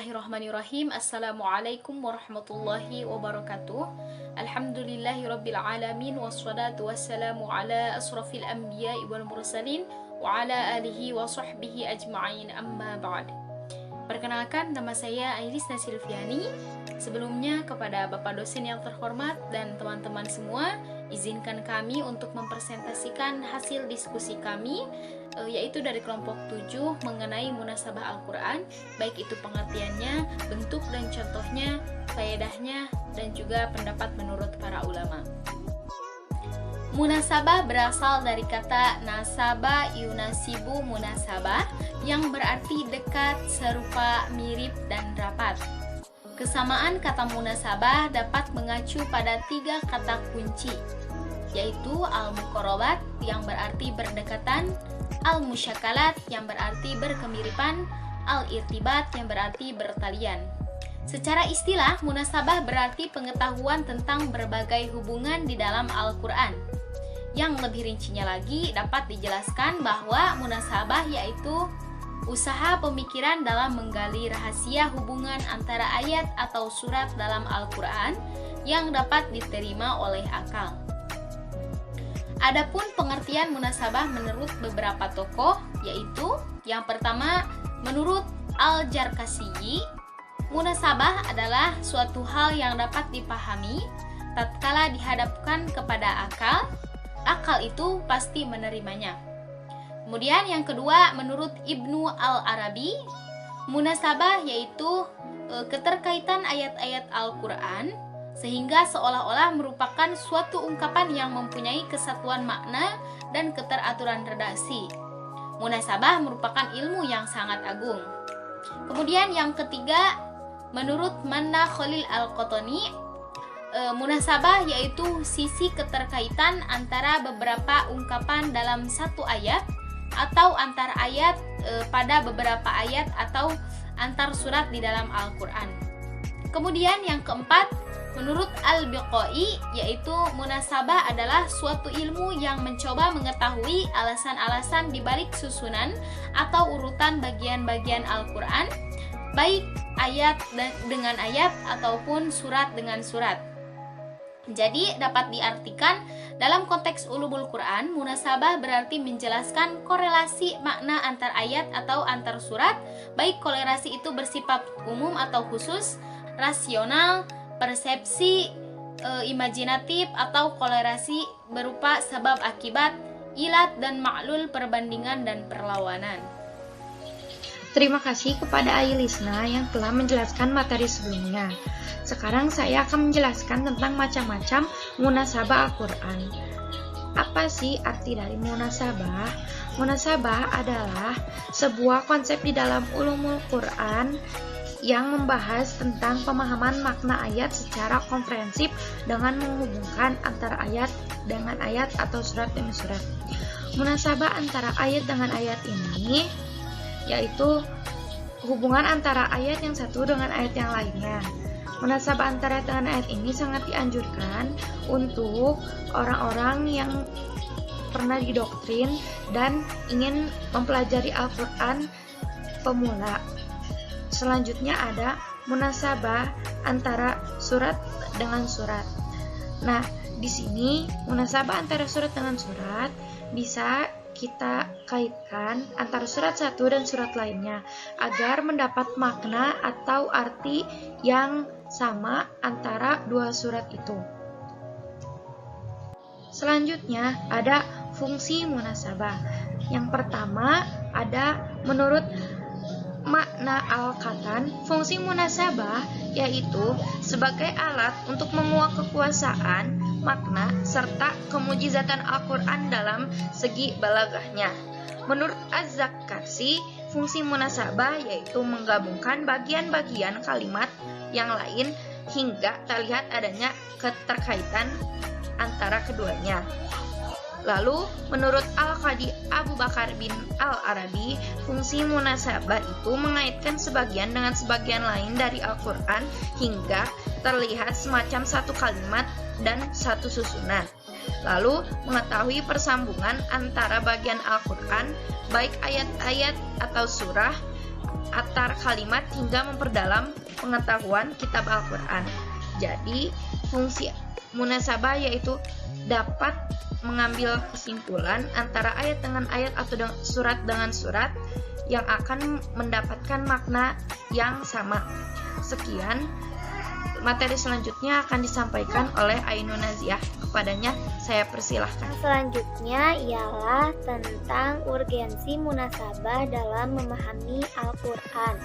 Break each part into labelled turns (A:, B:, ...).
A: Bismillahirrahmanirrahim. Assalamualaikum warahmatullahi wabarakatuh. Alhamdulillahirabbil alamin wassalatu wassalamu ala asrafil anbiya'i wal mursalin wa ala alihi wa sahbihi ajma'in, amma ba'd. Perkenalkan, nama saya Ailis Nasilviani. Sebelumnya, kepada Bapak dosen yang terhormat dan teman-teman semua, izinkan kami untuk mempresentasikan hasil diskusi kami, yaitu dari kelompok 7 mengenai munasabah Al-Quran, baik itu pengertiannya, bentuk dan contohnya, faedahnya, dan juga pendapat menurut para ulama. Munasabah berasal dari kata nasaba yunasibu munasabah, yang berarti dekat, serupa, mirip, dan rapat. Kesamaan kata munasabah dapat mengacu pada 3 kata kunci, yaitu al-muqarabat yang berarti berdekatan, al-musyakalat yang berarti berkemiripan, al-irtibat yang berarti bertalian. Secara istilah, munasabah berarti pengetahuan tentang berbagai hubungan di dalam Al-Quran. Yang lebih rincinya lagi, dapat dijelaskan bahwa munasabah yaitu usaha pemikiran dalam menggali rahasia hubungan antara ayat atau surat dalam Al-Quran yang dapat diterima oleh akal. Adapun pengertian munasabah menurut beberapa tokoh, yaitu yang pertama, menurut Al-Jarkasyi, munasabah adalah suatu hal yang dapat dipahami tatkala dihadapkan kepada akal, akal itu pasti menerimanya. Kemudian yang kedua, menurut Ibnu Al-Arabi, munasabah yaitu keterkaitan ayat-ayat Al-Quran sehingga seolah-olah merupakan suatu ungkapan yang mempunyai kesatuan makna dan keteraturan redaksi. Munasabah merupakan ilmu yang sangat agung. Kemudian yang ketiga, menurut Manna Khalil Al-Qotoni, munasabah yaitu sisi keterkaitan antara beberapa ungkapan dalam satu ayat atau antar ayat pada beberapa ayat atau antar surat di dalam Al-Quran. Kemudian yang keempat, menurut Al-Biqai, yaitu munasabah adalah suatu ilmu yang mencoba mengetahui alasan-alasan di balik susunan atau urutan bagian-bagian Al-Quran, baik ayat dengan ayat ataupun surat dengan surat. Jadi dapat diartikan dalam konteks ulumul Quran, munasabah berarti menjelaskan korelasi makna antar ayat atau antar surat, baik korelasi itu bersifat umum atau khusus, rasional, persepsi, imajinatif, atau korelasi berupa sebab akibat, ilat dan maklul, perbandingan dan perlawanan.
B: Terima kasih kepada Ailisna yang telah menjelaskan materi sebelumnya. Sekarang saya akan menjelaskan tentang macam-macam munasabah Al-Quran. Apa sih arti dari munasabah? Munasabah adalah sebuah konsep di dalam ulumul Quran yang membahas tentang pemahaman makna ayat secara komprehensif dengan menghubungkan antara ayat dengan ayat atau surat dengan surat. Munasabah antara ayat dengan ayat ini yaitu hubungan antara ayat yang satu dengan ayat yang lainnya. Munasabah antara ayat dengan ayat ini sangat dianjurkan untuk orang-orang yang pernah didoktrin dan ingin mempelajari Al-Quran pemula. Selanjutnya ada munasabah antara surat dengan surat. Nah, di sini munasabah antara surat dengan surat bisa kita kaitkan antara surat satu dan surat lainnya agar mendapat makna atau arti yang sama antara dua surat itu. Selanjutnya ada fungsi munasabah. Yang pertama ada menurut makna Al-Qatan, fungsi munasabah yaitu sebagai alat untuk menguak kekuasaan, makna, serta kemujizatan Al-Quran dalam segi balagahnya. Menurut Az-Zakarsi, fungsi munasabah yaitu menggabungkan bagian-bagian kalimat yang lain hingga terlihat adanya keterkaitan antara keduanya. Lalu, menurut Al-Qadi Abu Bakar bin Al-Arabi, fungsi munasabah itu mengaitkan sebagian dengan sebagian lain dari Al-Quran hingga terlihat semacam satu kalimat dan satu susunan. Lalu, mengetahui persambungan antara bagian Al-Quran, baik ayat-ayat atau surah, antar kalimat hingga memperdalam pengetahuan kitab Al-Quran. Jadi, fungsi munasabah yaitu dapat mengambil kesimpulan antara ayat dengan ayat atau surat dengan surat yang akan mendapatkan makna yang sama. Sekian, materi selanjutnya akan disampaikan oleh Ainun Naziah. Kepadanya saya persilahkan.
C: Selanjutnya ialah tentang urgensi munasabah dalam memahami Al-Quran.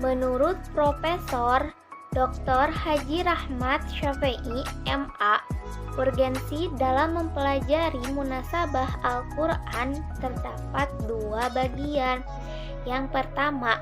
C: Menurut Profesor Dr. Haji Rahmat Syafi'i, MA, urgensi dalam mempelajari munasabah Al-Quran terdapat dua bagian. Yang pertama,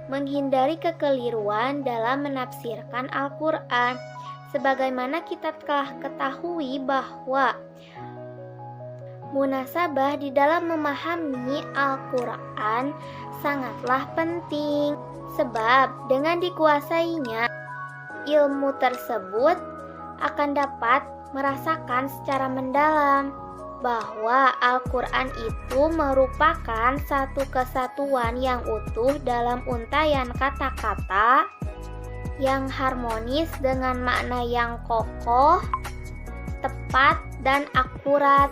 C: menghindari kekeliruan dalam menafsirkan Al-Quran. Sebagaimana kita telah ketahui bahwa munasabah di dalam memahami Al-Quran sangatlah penting, sebab dengan dikuasainya ilmu tersebut akan dapat merasakan secara mendalam bahwa Al-Quran itu merupakan satu kesatuan yang utuh dalam untaian kata-kata yang harmonis dengan makna yang kokoh, tepat, dan akurat,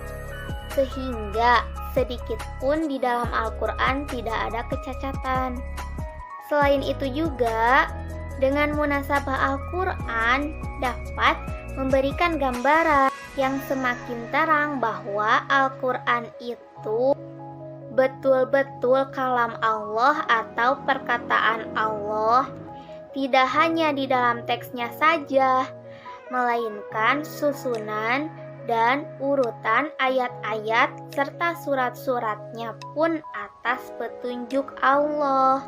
C: sehingga sedikit pun di dalam Al-Quran tidak ada kecacatan. Selain itu juga, dengan munasabah Al-Quran dapat memberikan gambaran yang semakin terang bahwa Al-Quran itu betul-betul kalam Allah atau perkataan Allah, tidak hanya di dalam teksnya saja, melainkan susunan dan urutan ayat-ayat serta surat-suratnya pun atas petunjuk Allah.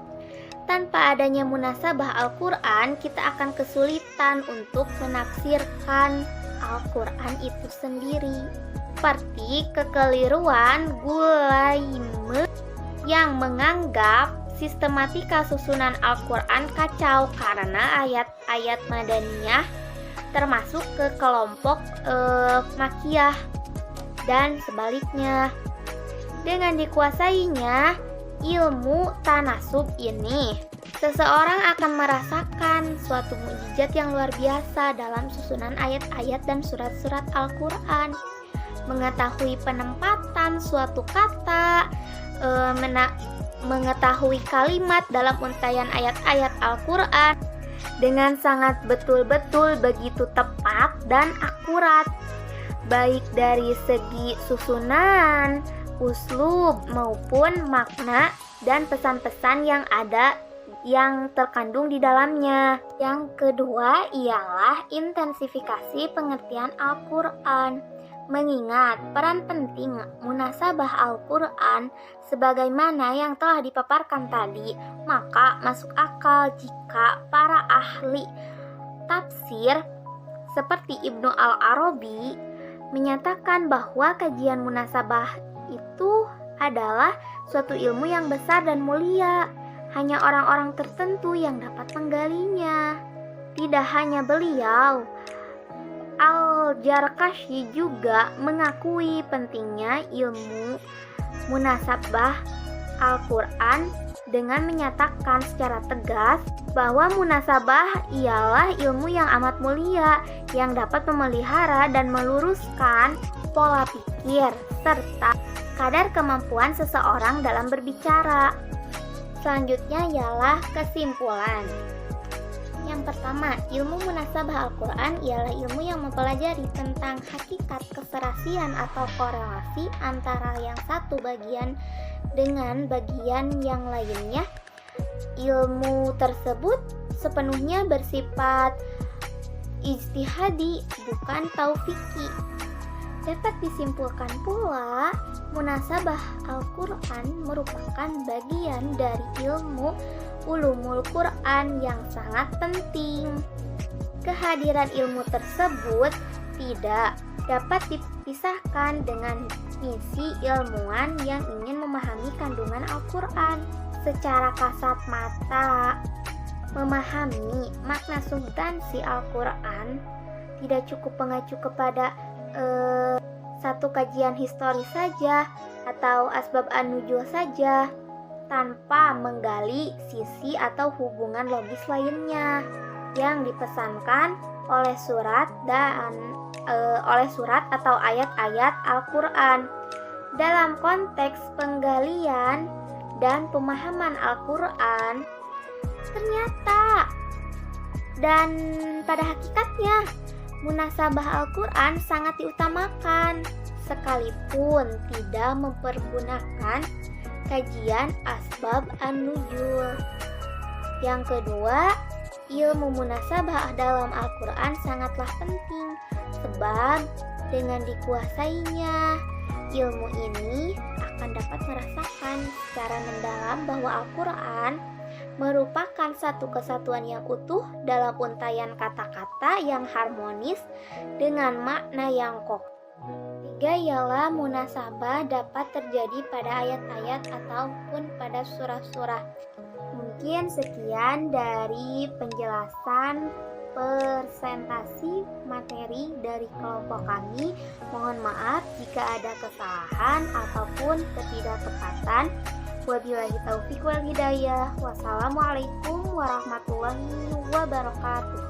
C: Tanpa adanya munasabah Al-Quran, kita akan kesulitan untuk menafsirkan Al-Quran itu sendiri. Seperti kekeliruan Gulaime yang menganggap sistematika susunan Al-Quran kacau karena ayat-ayat Madaniyah termasuk ke kelompok Makiyah dan sebaliknya. Dengan dikuasainya ilmu tanasub ini, seseorang akan merasakan suatu mukjizat yang luar biasa dalam susunan ayat-ayat dan surat-surat Al-Quran. Mengetahui penempatan suatu kata, mengetahui kalimat dalam untaian ayat-ayat Al-Quran dengan sangat betul-betul begitu tepat dan akurat, baik dari segi susunan, uslub maupun makna dan pesan-pesan yang terkandung di dalamnya. Yang kedua ialah intensifikasi pengertian Al-Quran. Mengingat peran penting munasabah Al-Quran sebagaimana yang telah dipaparkan tadi, maka masuk akal jika para ahli tafsir seperti Ibnu Al-Arabi menyatakan bahwa kajian munasabah itu adalah suatu ilmu yang besar dan mulia. Hanya orang-orang tertentu yang dapat menggalinya. Tidak hanya beliau, Al-Jarkashi juga mengakui pentingnya ilmu munasabah Al-Quran dengan menyatakan secara tegas bahwa munasabah ialah ilmu yang amat mulia yang dapat memelihara dan meluruskan pola pikir serta kadar kemampuan seseorang dalam berbicara. Selanjutnya ialah kesimpulan. Yang pertama, ilmu munasabah Al-Quran ialah ilmu yang mempelajari tentang hakikat keserasian atau korelasi antara yang satu bagian dengan bagian yang lainnya. Ilmu tersebut sepenuhnya bersifat ijtihadi, bukan taufiki. Dapat disimpulkan pula, munasabah Al-Quran merupakan bagian dari ilmu ulumul Quran yang sangat penting. Kehadiran ilmu tersebut tidak dapat dipisahkan dengan misi ilmuwan yang ingin memahami kandungan Al-Quran. Secara kasat mata, memahami makna substansi Al-Quran tidak cukup mengacu kepada satu kajian historis saja atau asbab an-nuzul saja. tanpa menggali sisi atau hubungan logis lainnya yang dipesankan oleh surat atau ayat-ayat Al-Quran. Dalam konteks penggalian dan pemahaman Al-Quran, ternyata dan pada hakikatnya munasabah Al-Quran sangat diutamakan sekalipun tidak mempergunakan kajian asbab an-nuzul. Yang kedua, ilmu munasabah dalam Al-Quran sangatlah penting sebab dengan dikuasainya, ilmu ini akan dapat merasakan secara mendalam bahwa Al-Quran merupakan satu kesatuan yang utuh dalam untaian kata-kata yang harmonis dengan makna yang kokoh. Tiga ialah munasabah dapat terjadi pada ayat-ayat ataupun pada surah-surah. Mungkin sekian dari penjelasan presentasi materi dari kelompok kami. Mohon maaf jika ada kesalahan ataupun ketidaktepatan. Wabillahi taufiq wal hidayah. Wassalamualaikum warahmatullahi wabarakatuh.